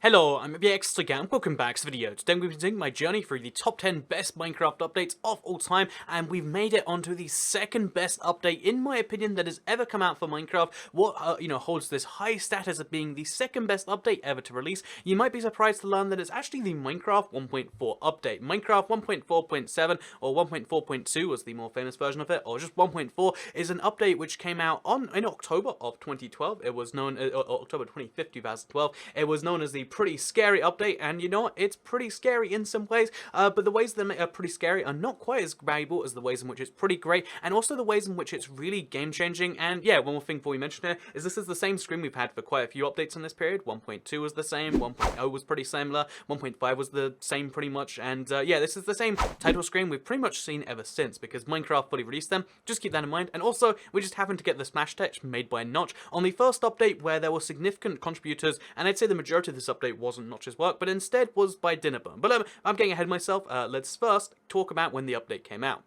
Hello, I'm Elgato and welcome back to the video. Today we're continuing my journey through the top 10 best Minecraft updates of all time, and we've made it onto the second best update, in my opinion, that has ever come out for Minecraft. What, holds this high status of being the second best update ever to release. You might be surprised to learn that it's actually the Minecraft 1.4 update. Minecraft 1.4.7 or 1.4.2 was the more famous version of it, or just 1.4 is an update which came out in October of 2012. It was known October 25th, 2012. It was known as the pretty scary update, and you know what, it's pretty scary in some ways, but the ways that make it pretty scary are not quite as valuable as the ways in which it's pretty great, and also the ways in which it's really game-changing. And yeah, one more thing before we mention it is this is the same screen we've had for quite a few updates in this period. 1.2 was the same, 1.0 was pretty similar, 1.5 was the same pretty much, and yeah, this is the same title screen we've pretty much seen ever since, because Minecraft fully released them. Just keep that in mind. And also, we just happened to get the splash text made by Notch on the first update, where there were significant contributors, and I'd say the majority of this update wasn't Notch's work, but instead was by Dinnerbone. But I'm getting ahead of myself. Let's first talk about when the update came out.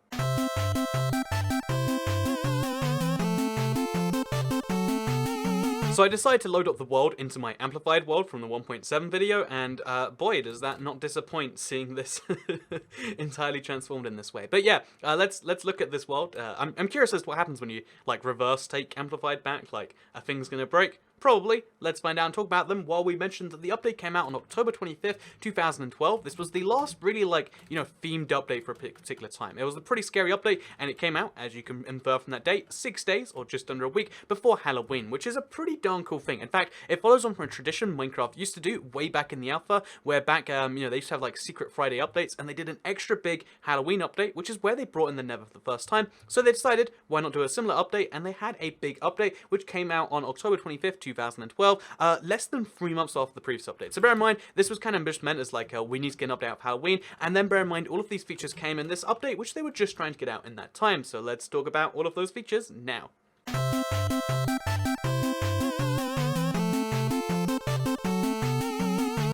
So I decided to load up the world into my amplified world from the 1.7 video, and boy, does that not disappoint, seeing this entirely transformed in this way. But yeah, let's look at this world. I'm curious as to what happens when you like reverse take amplified back. Like, are things gonna break? Probably. Let's find out and talk about them while we mentioned that the update came out on October 25th, 2012. This was the last really, themed update for a particular time. It was a pretty scary update, and it came out, as you can infer from that date, 6 days, or just under a week, before Halloween, which is a pretty darn cool thing. In fact, it follows on from a tradition Minecraft used to do way back in the alpha, where back, they used to have, like, Secret Friday updates, and they did an extra big Halloween update, which is where they brought in the Nether for the first time. So they decided, why not do a similar update, and they had a big update, which came out on October 25th, 2012, less than 3 months after the previous update. So bear in mind, this was kind of just meant as like, we need to get an update of Halloween, and then bear in mind, all of these features came in this update, which they were just trying to get out in that time. So let's talk about all of those features now.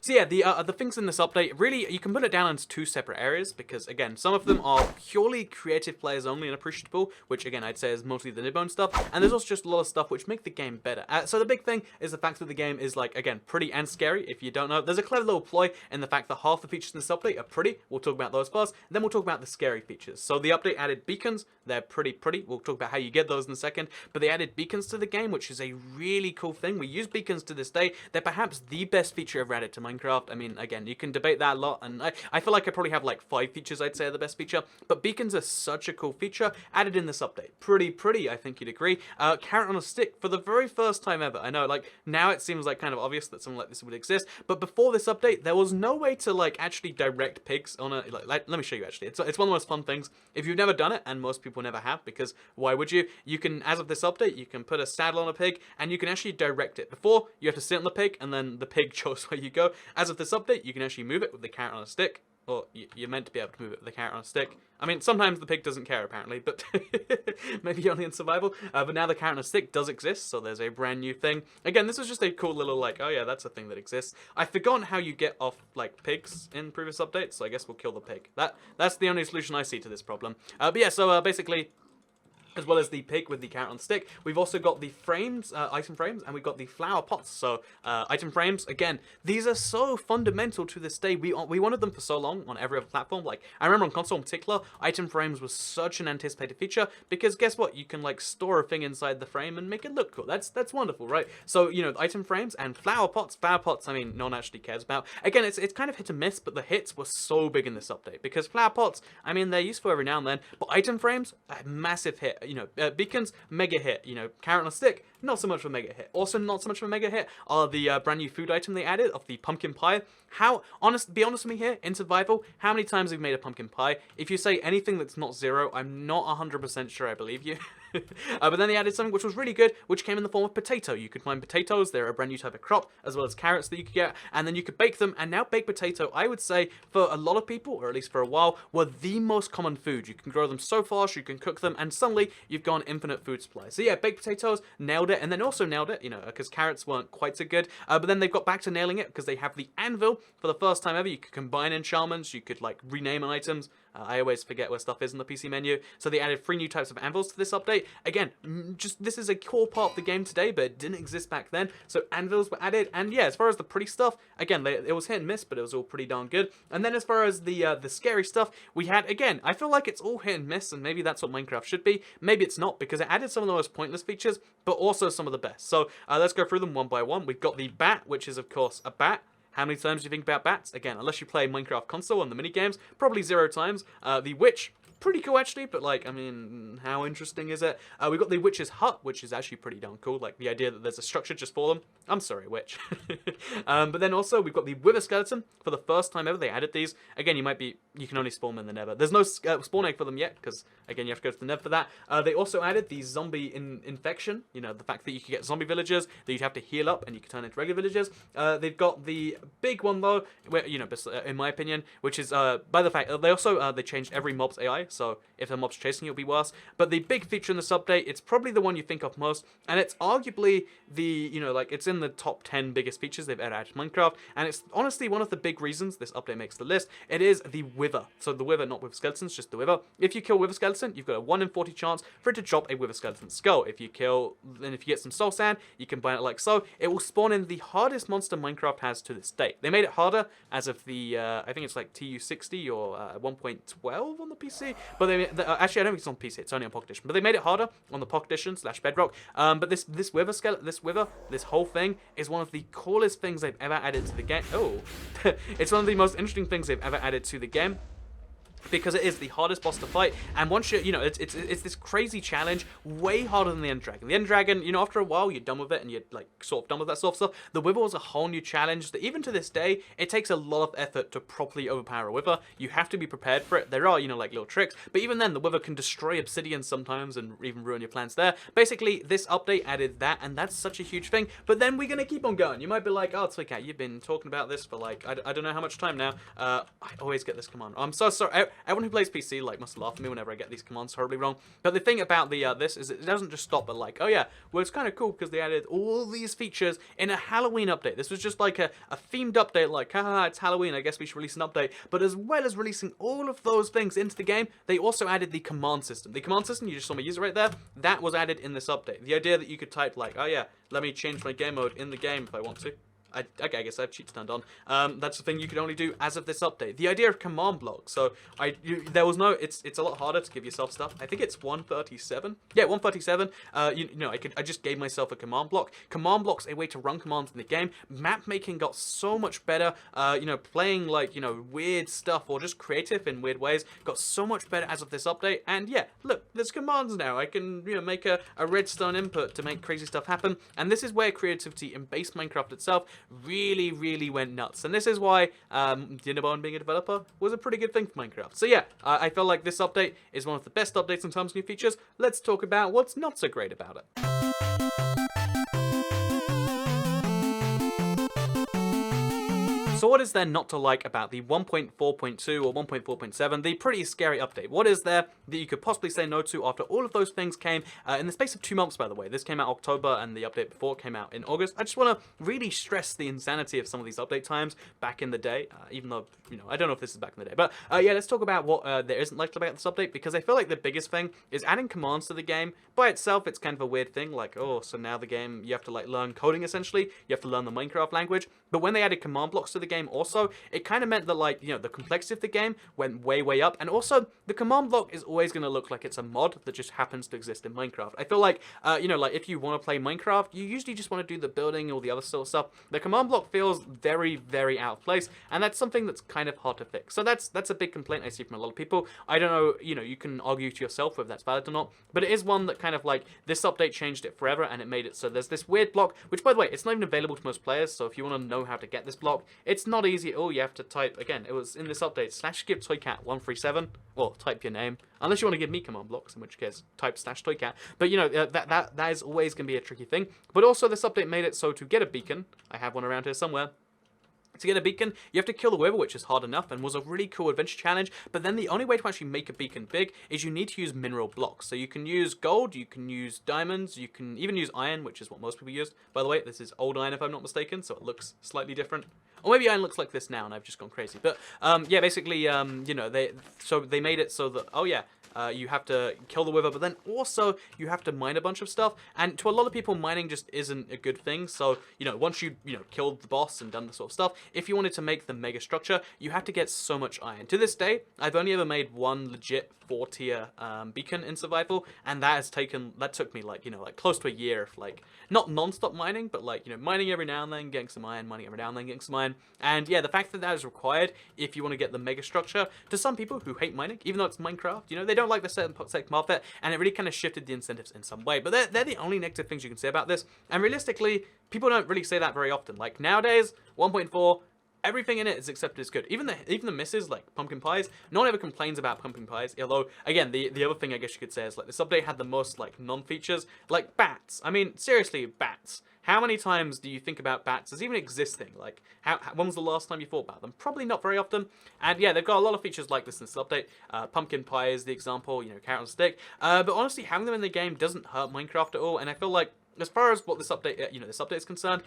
So yeah, the things in this update, really, you can put it down into two separate areas, because again, some of them are purely creative players only and appreciable, which again, I'd say is mostly the Dinnerbone stuff, and there's also just a lot of stuff which make the game better. So the big thing is the fact that the game is, like, again, pretty and scary. If you don't know, there's a clever little ploy in the fact that half the features in this update are pretty. We'll talk about those first, then we'll talk about the scary features. So the update added beacons. They're pretty. We'll talk about how you get those in a second, but they added beacons to the game, which is a really cool thing. We use beacons to this day. They're perhaps the best feature ever added to Minecraft. I mean, again, you can debate that a lot, and I feel like I probably have like 5 features I'd say are the best feature, but beacons are such a cool feature added in this update. Pretty, I think you'd agree. Carrot on a stick for the very first time ever. I know, like, now it seems like kind of obvious that something like this would exist, but before this update, there was no way to, like, actually direct pigs on a, let me show you actually. It's one of the most fun things. If you've never done it, and most people never have, because why would you? You can, as of this update, you can put a saddle on a pig, and you can actually direct it. Before, you have to sit on the pig, and then the pig chose where you go. As of this update, you can actually move it with the carrot on a stick, or you're meant to be able to move it with the carrot on a stick. I mean, sometimes the pig doesn't care, apparently, but maybe only in survival. But now the carrot on a stick does exist, so there's a brand new thing. Again, this was just a cool little, like, oh yeah, that's a thing that exists. I've forgotten how you get off, like, pigs in previous updates, so I guess we'll kill the pig. That's the only solution I see to this problem. But yeah, so basically, as well as the pig with the carrot on stick, we've also got the frames, item frames, and we've got the flower pots. So, item frames, again, these are so fundamental to this day. We wanted them for so long on every other platform. Like, I remember on console in particular, item frames was such an anticipated feature, because guess what? You can, like, store a thing inside the frame and make it look cool. That's wonderful, right? So, you know, item frames and flower pots, I mean, no one actually cares about. Again, it's kind of hit and miss, but the hits were so big in this update, because flower pots, I mean, they're useful every now and then, but item frames, a massive hit. You know, beacons, mega hit. You know, carrot on a stick, not so much of a mega hit. Also, not so much of a mega hit are the brand new food item they added of the pumpkin pie. Be honest with me here, in survival, how many times have you made a pumpkin pie? If you say anything that's not 0, I'm not 100% sure I believe you. But then they added something which was really good, which came in the form of potato. You could find potatoes, they're a brand new type of crop, as well as carrots that you could get, and then you could bake them. And now baked potato, I would say, for a lot of people, or at least for a while, were the most common food. You can grow them so fast, you can cook them, and suddenly you've got infinite food supply. So yeah, baked potatoes, nailed it, and then also nailed it, you know, because carrots weren't quite so good, but then they've got back to nailing it, because they have the anvil. For the first time ever, you could combine enchantments, you could, like, rename items. I always forget where stuff is in the PC menu. So they added 3 new types of anvils to this update. Again, just this is a core part of the game today, but it didn't exist back then. So anvils were added, and yeah, as far as the pretty stuff, again, it was hit and miss, but it was all pretty darn good. And then as far as the scary stuff, we had, again, I feel like it's all hit and miss, and maybe that's what Minecraft should be. Maybe it's not, because it added some of the most pointless features, but also some of the best. So let's go through them one by one. We've got the bat, which is of course a bat. How many times do you think about bats? Again, unless you play Minecraft console on the minigames, probably 0 times. The witch, pretty cool actually, but like, I mean, how interesting is it? We've got the witch's hut, which is actually pretty darn cool, like the idea that there's a structure just for them. I'm sorry, witch. But then also, we've got the wither skeleton. For the first time ever, they added these. Again, you can only spawn them in the nether. There's no spawn egg for them yet, because, again, you have to go to the nether for that. They also added the zombie infection, you know, the fact that you can get zombie villagers, that you'd have to heal up, and you can turn into regular villagers. They've got the big one, though, where, you know, in my opinion, which is, by the fact, they also, they changed every mob's AI, so if a mob's chasing you, it'll be worse. But the big feature in this update, it's probably the one you think of most, and it's arguably the, you know, like, it's in the top 10 biggest features they've ever added to Minecraft, and it's honestly one of the big reasons this update makes the list. It is the wither. So the wither, not with skeletons, just the wither. If you kill wither skeleton, you've got a 1 in 40 chance for it to drop a wither skeleton skull. If you get some soul sand, you combine it like so, it will spawn in the hardest monster Minecraft has to this date. They made it harder as of the, I think it's like TU60 or 1.12 on the PC, but actually I don't think it's on PC, it's only on Pocket Edition, but they made it harder on the Pocket Edition / Bedrock. But this wither skeleton, this whole thing is one of the coolest things they've ever added to the game. Oh, it's one of the most interesting things they've ever added to the game, because it is the hardest boss to fight, and once you know, it's this crazy challenge, way harder than the End Dragon. The End Dragon, you know, after a while you're done with it, and you're like sort of done with that sort of stuff. The Wither was a whole new challenge that even to this day, it takes a lot of effort to properly overpower a Wither. You have to be prepared for it. There are, you know, like little tricks, but even then, the Wither can destroy obsidian sometimes and even ruin your plans there. Basically, this update added that, and that's such a huge thing. But then we're gonna keep on going. You might be like, oh, Toycat, you've been talking about this for like, I don't know how much time now. I always get this command. I'm so sorry. Everyone who plays PC like must laugh at me whenever I get these commands horribly wrong. But the thing about the this is it doesn't just stop at like, oh yeah, well it's kind of cool because they added all these features in a Halloween update. This was just like a themed update, like, haha, it's Halloween, I guess we should release an update. But as well as releasing all of those things into the game, they also added the command system. The command system, you just saw me use it right there, that was added in this update. The idea that you could type like, oh yeah, let me change my game mode in the game if I want to. Okay, I guess I have cheats turned on. That's the thing you could only do as of this update. The idea of command blocks. So there was no. It's a lot harder to give yourself stuff. I think it's 137. Yeah, 137. You know, I just gave myself a command block. Command blocks, a way to run commands in the game. Map making got so much better. You know, playing like, you know, weird stuff or just creative in weird ways got so much better as of this update. And yeah, look, there's commands now. I can, you know, make a redstone input to make crazy stuff happen. And this is where creativity in base Minecraft itself really went nuts, and this is why Dinnerbone being a developer was a pretty good thing for Minecraft. So yeah, I feel like this update is one of the best updates in terms of new features. Let's talk about what's not so great about it. So what is there not to like about the 1.4.2 or 1.4.7, the pretty scary update? What is there that you could possibly say no to after all of those things came in the space of 2 months, by the way? This came out October, and the update before came out in August. I just want to really stress the insanity of some of these update times back in the day, even though, you know, I don't know if this is back in the day. But yeah, let's talk about what there isn't liked about this update, because I feel like the biggest thing is adding commands to the game. By itself, it's kind of a weird thing, like, oh, so now the game, you have to like learn coding essentially, you have to learn the Minecraft language. But when they added command blocks to the game also, it kind of meant that, like, you know, the complexity of the game went way up, and also the command block is always going to look like it's a mod that just happens to exist in Minecraft. I feel like, you know, like if you want to play Minecraft, you usually just want to do the building or the other sort of stuff. The command block feels very out of place, and that's something that's kind of hard to fix. So that's a big complaint I see from a lot of people. I don't know, you know, you can argue to yourself whether that's valid or not, but it is one that kind of like, this update changed it forever, and it made it so there's this weird block, which by the way, it's not even available to most players, so if you want to know how to get this block, it's not easy at all. You have to type, again, it was in this update, /give_toycat137, or type your name, unless you want to give me command blocks, in which case type /toycat. But you know, that is always going to be a tricky thing. But also this update made it so to get a beacon, I have one around here somewhere, To get a beacon, you have to kill the wither, which is hard enough and was a really cool adventure challenge, but then the only way to actually make a beacon big is you need to use mineral blocks. So you can use gold, you can use diamonds, you can even use iron, which is what most people use. By the way, this is old iron if I'm not mistaken, so it looks slightly different. Or maybe iron looks like this now and I've just gone crazy. But yeah, basically, you know, they made it so that, oh yeah, you have to kill the wither, but then also you have to mine a bunch of stuff. And to a lot of people, mining just isn't a good thing. So, you know, once you killed the boss and done this sort of stuff, if you wanted to make the mega structure, you have to get so much iron. To this day, I've only ever made one legit 4-tier beacon in survival, and that took me like, like close to a year of like, not non-stop mining, but like, mining every now and then, getting some iron, mining every now and then, getting some iron. And yeah, the fact that that is required if you want to get the mega structure, to some people who hate mining, even though it's Minecraft, they don't like the certain path there, and it really kind of shifted the incentives in some way. But they're the only negative things you can say about this, and realistically, people don't really say that very often. Like nowadays, 1.4, everything in it is accepted as good. Even the misses, like pumpkin pies, no one ever complains about pumpkin pies. Although, again, the other thing I guess you could say is like this update had the most like non-features, like bats. I mean, seriously, bats. How many times do you think about bats as even existing? Like, when was the last time you thought about them? Probably not very often. And yeah, they've got a lot of features like this in this update. Pumpkin pie is the example, carrot on stick. But honestly, having them in the game doesn't hurt Minecraft at all. And I feel like, as far as what this update, this update is concerned,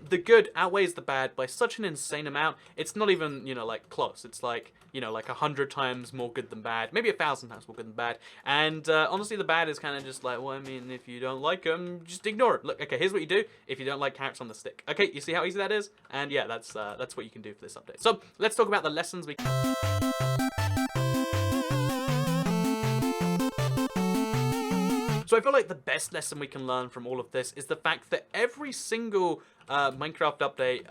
the good outweighs the bad by such an insane amount. It's not even, like close. It's like, like 100 times more good than bad, maybe 1,000 times more good than bad. And honestly, the bad is kind of just like, well, I mean, if you don't like them, just ignore it. Look, okay, here's what you do if you don't like carrots on the stick. Okay, you see how easy that is? And yeah, that's what you can do for this update. So let's talk about the lessons we. So I feel like the best lesson we can learn from all of this is the fact that every single Minecraft update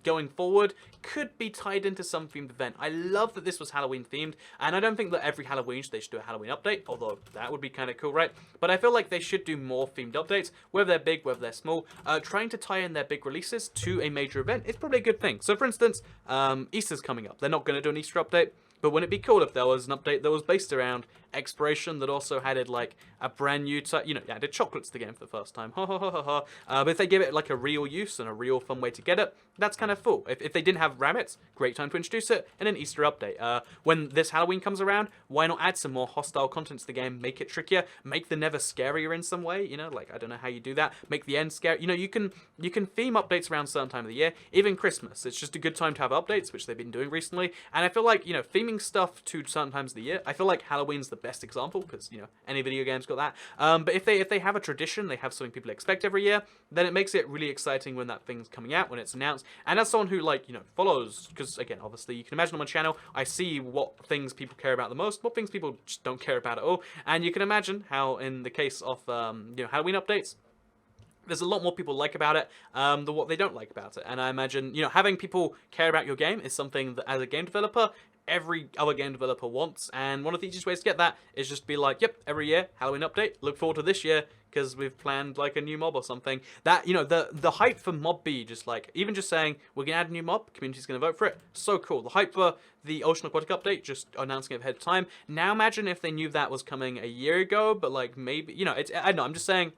going forward could be tied into some themed event. I love that this was Halloween themed, and I don't think that every Halloween they should do a Halloween update, although that would be kind of cool, right? But I feel like they should do more themed updates, whether they're big, whether they're small. Trying to tie in their big releases to a major event is probably a good thing. So for instance, Easter's coming up. They're not going to do an Easter update. But wouldn't it be cool if there was an update that was based around exploration that also added like a brand new type, added chocolates to the game for the first time, but if they give it like a real use and a real fun way to get it, that's kind of cool. If they didn't have rabbits, great time to introduce it in an Easter update. When this Halloween comes around, why not add some more hostile content to the game, make it trickier, make the Nether scarier in some way, like I don't know how you do that, make the end scary. You can theme updates around a certain time of the year, even Christmas. It's just a good time to have updates, which they've been doing recently, and I feel like, theming stuff to certain times of the year, I feel like Halloween's the best example, because any video game's got that. But if they have a tradition, they have something people expect every year, then it makes it really exciting when that thing's coming out, when it's announced. And as someone who follows, because again, obviously you can imagine on my channel, I see what things people care about the most, what things people just don't care about at all, and you can imagine how in the case of Halloween updates, there's a lot more people like about it than what they don't like about it. And I imagine, having people care about your game is something that as a game developer, every other game developer wants, and one of the easiest ways to get that is just be like, yep, every year, Halloween update, look forward to this year, because we've planned like a new mob or something. That, the hype for Mob B, just like, even just saying, we're gonna add a new mob, community's gonna vote for it, so cool. The hype for the Ocean Aquatic update, just announcing it ahead of time. Now imagine if they knew that was coming a year ago, but like maybe, I don't know, I'm just saying,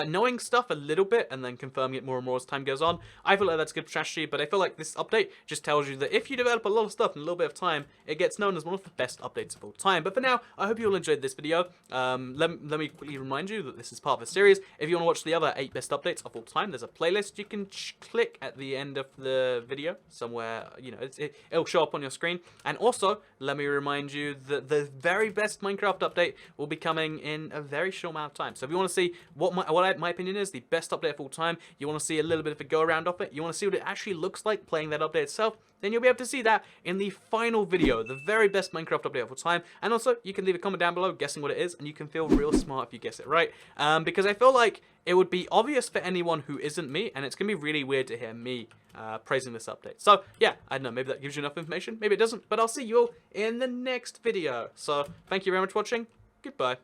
knowing stuff a little bit and then confirming it more and more as time goes on, I feel like that's good strategy. But I feel like this update just tells you that if you develop a lot of stuff in a little bit of time, it gets known as one of the best updates of all time. But for now, I hope you all enjoyed this video. Let me quickly remind you that this is part of a series. If you want to watch the other 8 best updates of all time, there's a playlist you can click at the end of the video somewhere. It'll show up on your screen. And also, let me remind you that the very best Minecraft update will be coming in a very short amount of time. So if you want to see what my opinion is the best update of all time, you want to see a little bit of a go around of it, you want to see what it actually looks like playing that update itself, then you'll be able to see that in the final video, the very best Minecraft update of all time. And also, you can leave a comment down below guessing what it is, and you can feel real smart if you guess it right. Because I feel like it would be obvious for anyone who isn't me, and it's going to be really weird to hear me praising this update. So, yeah, I don't know, maybe that gives you enough information, maybe it doesn't, but I'll see you all in the next video. So, thank you very much for watching, goodbye.